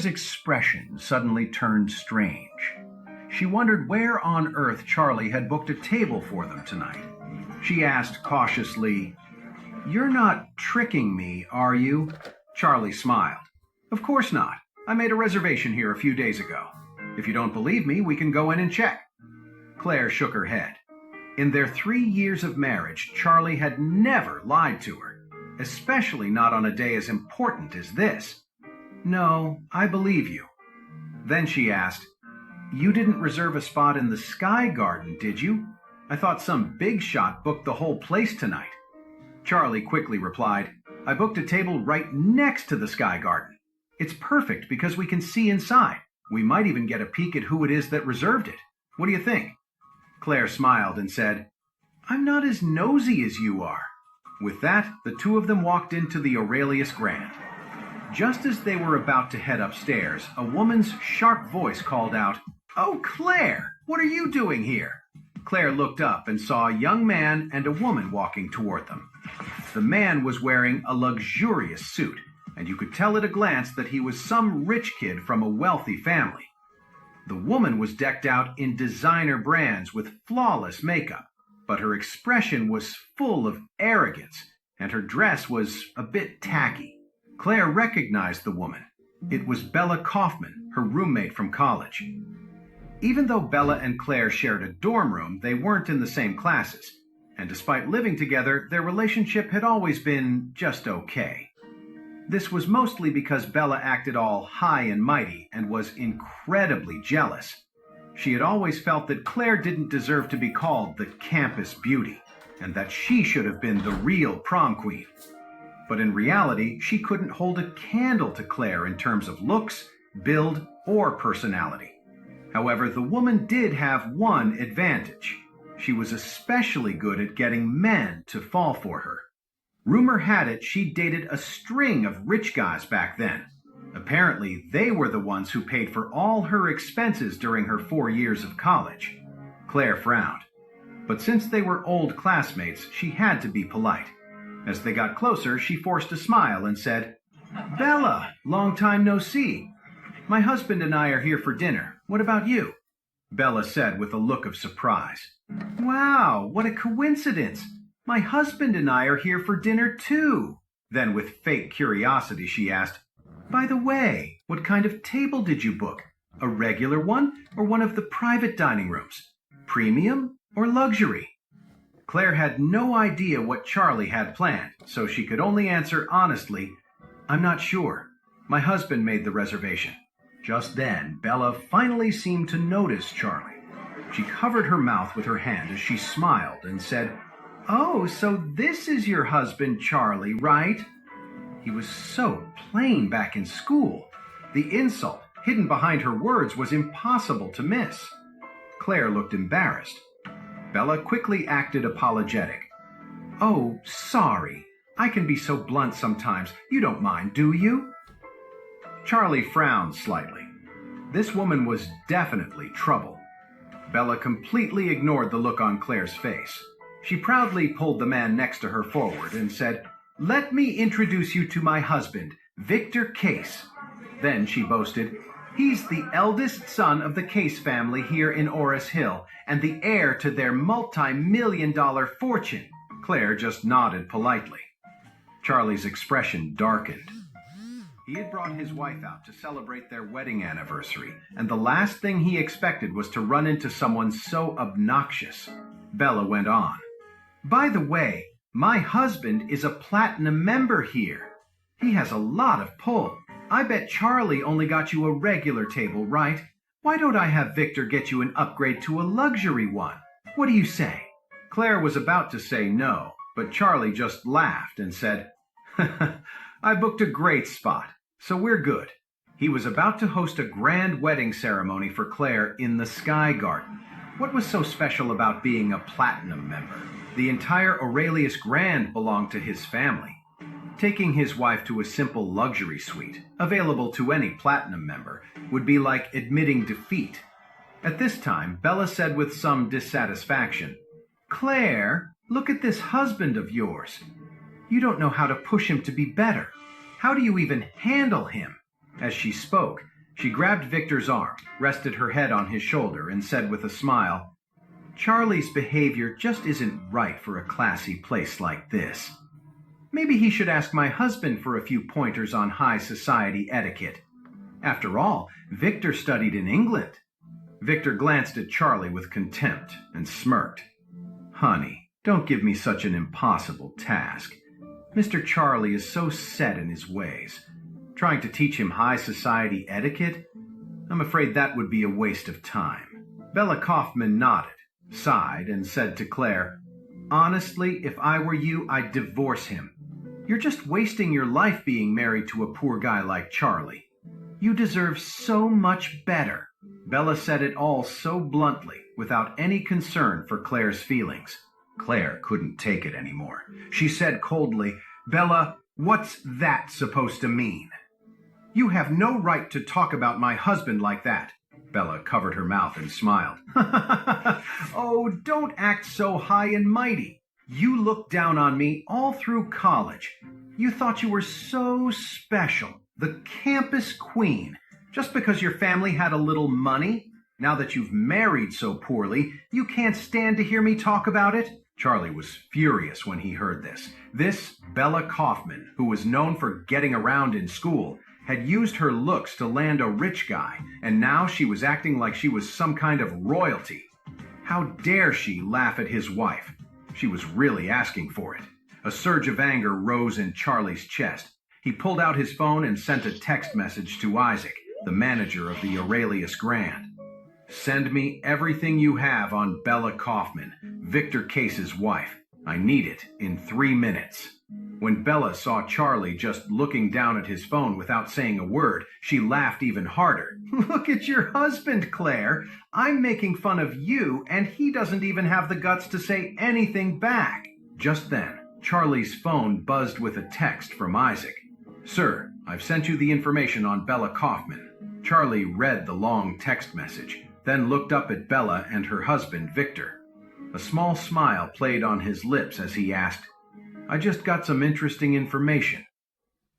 expression suddenly turned strange. She wondered where on earth Charlie had booked a table for them tonight. She asked cautiously, "You're not tricking me, are you?" Charlie smiled. "Of course not. I made a reservation here a few days ago. If you don't believe me, we can go in and check." Claire shook her head. In their 3 years of marriage, Charlie had never lied to her, especially not on a day as important as this. "No, I believe you." Then she asked, "You didn't reserve a spot in the Sky Garden, did you? I thought some big shot booked the whole place tonight." Charlie quickly replied, "I booked a table right next to the Sky Garden. It's perfect because we can see inside. We might even get a peek at who it is that reserved it. What do you think?" Claire smiled and said, "I'm not as nosy as you are." With that, the two of them walked into the Aurelius Grand. Just as they were about to head upstairs, a woman's sharp voice called out, "Oh, Claire, what are you doing here?" Claire looked up and saw a young man and a woman walking toward them. The man was wearing a luxurious suit, and you could tell at a glance that he was some rich kid from a wealthy family. The woman was decked out in designer brands with flawless makeup, but her expression was full of arrogance, and her dress was a bit tacky. Claire recognized the woman. It was Bella Kaufman, her roommate from college. Even though Bella and Claire shared a dorm room, they weren't in the same classes, and despite living together, their relationship had always been just okay. This was mostly because Bella acted all high and mighty and was incredibly jealous. She had always felt that Claire didn't deserve to be called the campus beauty, and that she should have been the real prom queen. But in reality, she couldn't hold a candle to Claire in terms of looks, build, or personality. However, the woman did have one advantage. She was especially good at getting men to fall for her. Rumor had it she dated a string of rich guys back then. Apparently, they were the ones who paid for all her expenses during her 4 years of college. Claire frowned. But since they were old classmates, she had to be polite. As they got closer, she forced a smile and said, "Bella, long time no see. My husband and I are here for dinner. What about you?" Bella said with a look of surprise. "Wow, what a coincidence. My husband and I are here for dinner too." Then with fake curiosity she asked, "By the way, what kind of table did you book? A regular one or one of the private dining rooms? Premium or luxury?" Claire had no idea what Charlie had planned, so she could only answer honestly, "I'm not sure. My husband made the reservation." Just then, Bella finally seemed to notice Charlie. She covered her mouth with her hand as she smiled and said, "Oh, so this is your husband, Charlie, right?" He was so plain back in school. The insult hidden behind her words was impossible to miss. Claire looked embarrassed. Bella quickly acted apologetic. "Oh, sorry. I can be so blunt sometimes. You don't mind, do you?" Charlie frowned slightly. This woman was definitely trouble. Bella completely ignored the look on Claire's face. She proudly pulled the man next to her forward and said, "Let me introduce you to my husband, Victor Case." Then she boasted, "He's the eldest son of the Case family here in Oris Hill and the heir to their multi-million-dollar fortune." Claire just nodded politely. Charlie's expression darkened. He had brought his wife out to celebrate their wedding anniversary, and the last thing he expected was to run into someone so obnoxious. Bella went on, "By the way, my husband is a platinum member here. He has a lot of pull. I bet Charlie only got you a regular table, right? Why don't I have Victor get you an upgrade to a luxury one? What do you say?" Claire was about to say no, but Charlie just laughed and said, "I booked a great spot, so we're good." He was about to host a grand wedding ceremony for Claire in the Sky Garden. What was so special about being a platinum member? The entire Aurelius Grand belonged to his family. Taking his wife to a simple luxury suite, available to any platinum member, would be like admitting defeat. At this time, Bella said with some dissatisfaction, "Claire, look at this husband of yours. You don't know how to push him to be better. How do you even handle him?" As she spoke, she grabbed Victor's arm, rested her head on his shoulder, and said with a smile, "Charlie's behavior just isn't right for a classy place like this. Maybe he should ask my husband for a few pointers on high society etiquette. After all, Victor studied in England." Victor glanced at Charlie with contempt and smirked. "Honey, don't give me such an impossible task. Mr. Charlie is so set in his ways. Trying to teach him high society etiquette? I'm afraid that would be a waste of time." Bella Kaufman nodded, sighed, and said to Claire, "Honestly, if I were you, I'd divorce him. You're just wasting your life being married to a poor guy like Charlie. You deserve so much better." Bella said it all so bluntly, without any concern for Claire's feelings. Claire couldn't take it anymore. She said coldly, "Bella, what's that supposed to mean?" "You have no right to talk about my husband like that." Bella covered her mouth and smiled. "Oh, don't act so high and mighty. You looked down on me all through college. You thought you were so special, the campus queen, just because your family had a little money. Now that you've married so poorly, you can't stand to hear me talk about it." Charlie was furious when he heard this. This Bella Kaufman, who was known for getting around in school, had used her looks to land a rich guy, and now she was acting like she was some kind of royalty. How dare she laugh at his wife? She was really asking for it. A surge of anger rose in Charlie's chest. He pulled out his phone and sent a text message to Isaac, the manager of the Aurelius Grand. "Send me everything you have on Bella Kaufman, Victor Case's wife. I need it in 3 minutes." When Bella saw Charlie just looking down at his phone without saying a word, she laughed even harder. "Look at your husband, Claire. I'm making fun of you, and he doesn't even have the guts to say anything back." Just then, Charlie's phone buzzed with a text from Isaac. "Sir, I've sent you the information on Bella Kaufman." Charlie read the long text message, then looked up at Bella and her husband, Victor. A small smile played on his lips as he asked, "I just got some interesting information.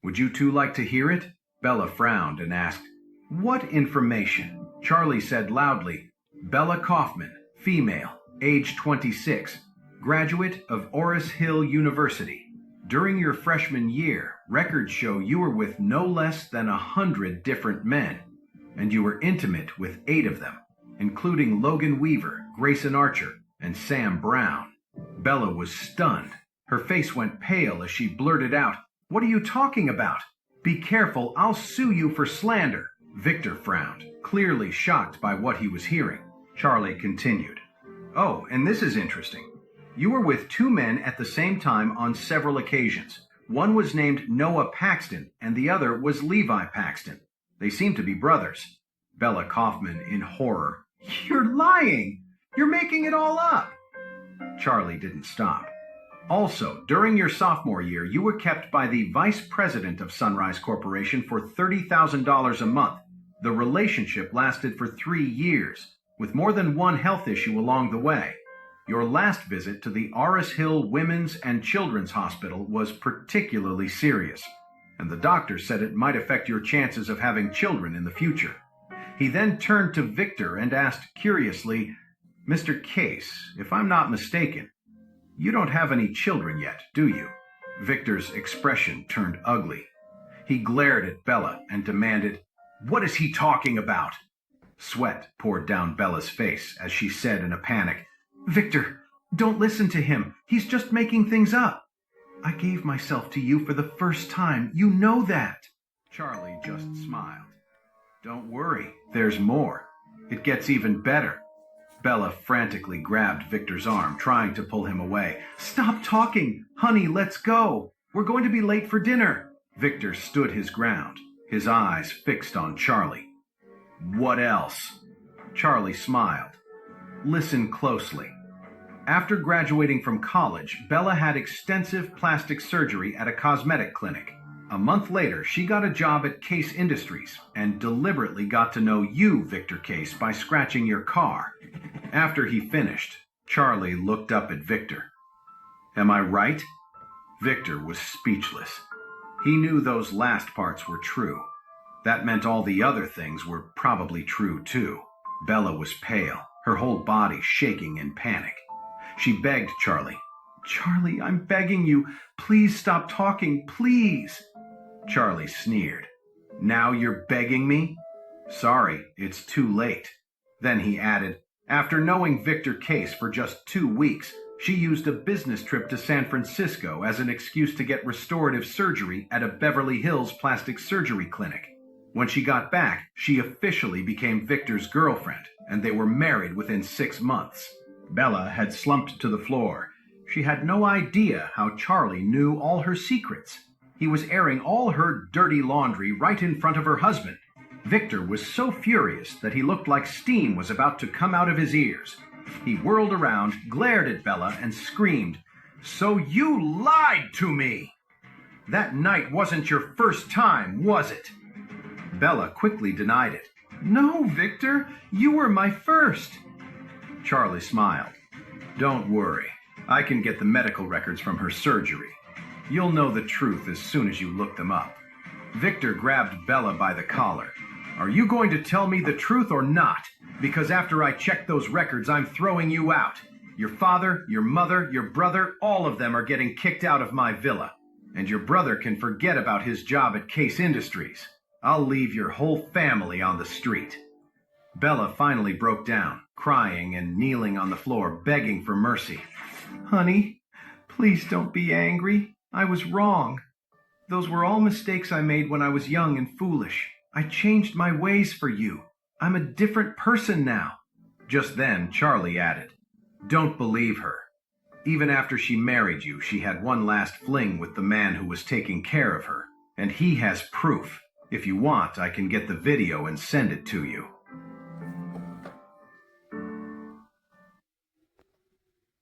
Would you two like to hear it?" Bella frowned and asked, "What information?" Charlie said loudly, "Bella Kaufman, female, age 26, graduate of Oris Hill University. During your freshman year, records show you were with no less than 100 different men, and you were intimate with 8 of them, including Logan Weaver, Grayson Archer, and Sam Brown." Bella was stunned. Her face went pale as she blurted out, "What are you talking about? Be careful, I'll sue you for slander." Victor frowned, clearly shocked by what he was hearing. Charlie continued, "Oh, and this is interesting. You were with 2 men at the same time on several occasions. One was named Noah Paxton, and the other was Levi Paxton. They seem to be brothers." Bella Kaufman in horror. "You're lying! You're making it all up!" Charlie didn't stop. "Also, during your sophomore year, you were kept by the vice president of Sunrise Corporation for $30,000 a month. The relationship lasted for 3 years, with more than one health issue along the way. Your last visit to the Oris Hill Women's and Children's Hospital was particularly serious, and the doctor said it might affect your chances of having children in the future." He then turned to Victor and asked curiously, "Mr. Case, if I'm not mistaken, you don't have any children yet, do you?" Victor's expression turned ugly. He glared at Bella and demanded, "What is he talking about?" Sweat poured down Bella's face as she said in a panic, "Victor, don't listen to him. He's just making things up. I gave myself to you for the first time. You know that." Charlie just smiled. "Don't worry, there's more. It gets even better." Bella frantically grabbed Victor's arm, trying to pull him away. "Stop talking! Honey, let's go! We're going to be late for dinner!" Victor stood his ground, his eyes fixed on Charlie. "What else?" Charlie smiled. "Listen closely. After graduating from college, Bella had extensive plastic surgery at a cosmetic clinic. A month later, she got a job at Case Industries and deliberately got to know you, Victor Case, by scratching your car. After he finished, Charlie looked up at Victor. "Am I right?" Victor was speechless. He knew those last parts were true. That meant all the other things were probably true too. Bella was pale, her whole body shaking in panic. She begged Charlie, "Charlie, I'm begging you, please stop talking, please." Charlie sneered. "Now you're begging me? Sorry, it's too late." Then he added, after knowing Victor Case for just 2 weeks, she used a business trip to San Francisco as an excuse to get restorative surgery at a Beverly Hills plastic surgery clinic. When she got back, she officially became Victor's girlfriend, and they were married within 6 months. Bella had slumped to the floor. She had no idea how Charlie knew all her secrets. He was airing all her dirty laundry right in front of her husband. Victor was so furious that he looked like steam was about to come out of his ears. He whirled around, glared at Bella, and screamed, "So you lied to me! That night wasn't your first time, was it?" Bella quickly denied it. "No, Victor, you were my first." Charlie smiled. "Don't worry. I can get the medical records from her surgery. You'll know the truth as soon as you look them up." Victor grabbed Bella by the collar. "Are you going to tell me the truth or not? Because after I check those records, I'm throwing you out. Your father, your mother, your brother, all of them are getting kicked out of my villa. And your brother can forget about his job at Case Industries. I'll leave your whole family on the street." Bella finally broke down, crying and kneeling on the floor, begging for mercy. "Honey, please don't be angry. I was wrong. Those were all mistakes I made when I was young and foolish. I changed my ways for you. I'm a different person now." Just then, Charlie added, "Don't believe her. Even after she married you, she had one last fling with the man who was taking care of her. And he has proof. If you want, I can get the video and send it to you."